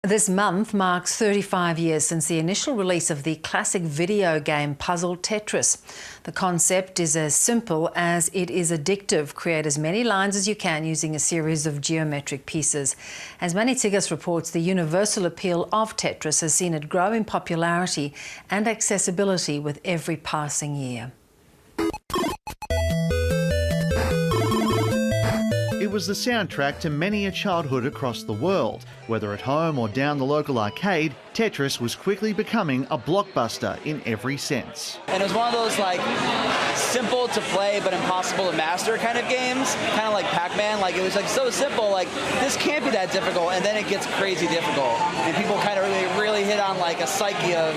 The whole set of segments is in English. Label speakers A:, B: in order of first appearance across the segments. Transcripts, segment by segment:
A: This month marks 35 years since the initial release of the classic video game puzzle Tetris. The concept is as simple as it is addictive. Create as many lines as you can using a series of geometric pieces. As Manny Tsigas reports, the universal appeal of Tetris has seen it grow in popularity and accessibility with every passing year.
B: It was the soundtrack to many a childhood across the world. Whether at home or down the local arcade, Tetris was quickly becoming a blockbuster in every sense.
C: And it was one of those simple to play but impossible to master kind of games, kind of like Pac-Man. It was so simple, this can't be that difficult, and then it gets crazy difficult. And people kind of really hit on a psyche of,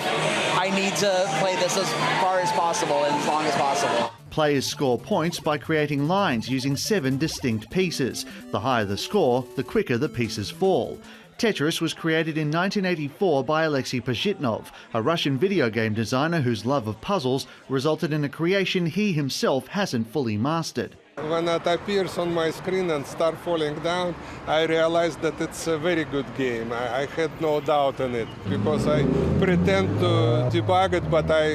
C: I need to play this as far as possible and as long as possible.
B: Players score points by creating lines using 7 distinct pieces. The higher the score, the quicker the pieces fall. Tetris was created in 1984 by Alexei Pajitnov, a Russian video game designer whose love of puzzles resulted in a creation he himself hasn't fully mastered.
D: When it appears on my screen and starts falling down, I realized that it's a very good game. I had no doubt in it, because I pretend to debug it, but I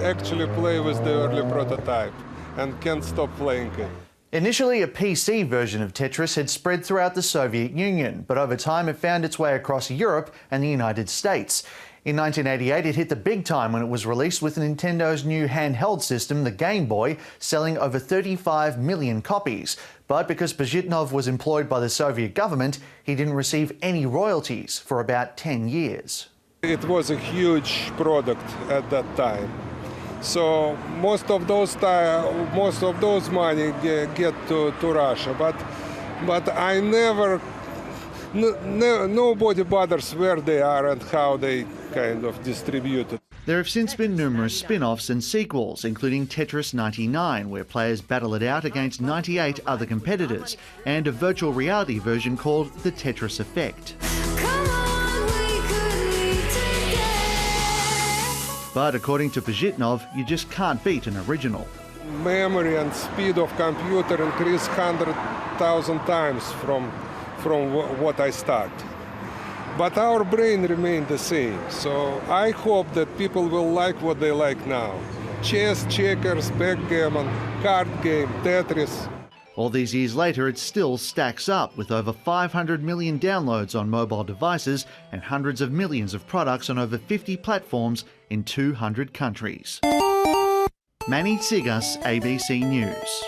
D: actually play with the early prototype and can't stop playing it.
B: Initially, a PC version of Tetris had spread throughout the Soviet Union, but over time it found its way across Europe and the United States. In 1988, it hit the big time when it was released with Nintendo's new handheld system, the Game Boy, selling over 35 million copies. But because Pajitnov was employed by the Soviet government, he didn't receive any royalties for about 10 years.
D: It was a huge product at that time. So most of those money get to Russia, but I never, nobody bothers where they are and how they kind of distribute it.
B: There have since been numerous spin-offs and sequels, including Tetris 99, where players battle it out against 98 other competitors, and a virtual reality version called the Tetris Effect. But according to Pajitnov, you just can't beat an original.
D: Memory and speed of computer increase 100,000 times from what I start. But our brain remained the same, so I hope that people will like what they like now. Chess, checkers, backgammon, card game, Tetris.
B: All these years later, it still stacks up, with over 500 million downloads on mobile devices and hundreds of millions of products on over 50 platforms in 200 countries. Manny Tsigas, ABC News.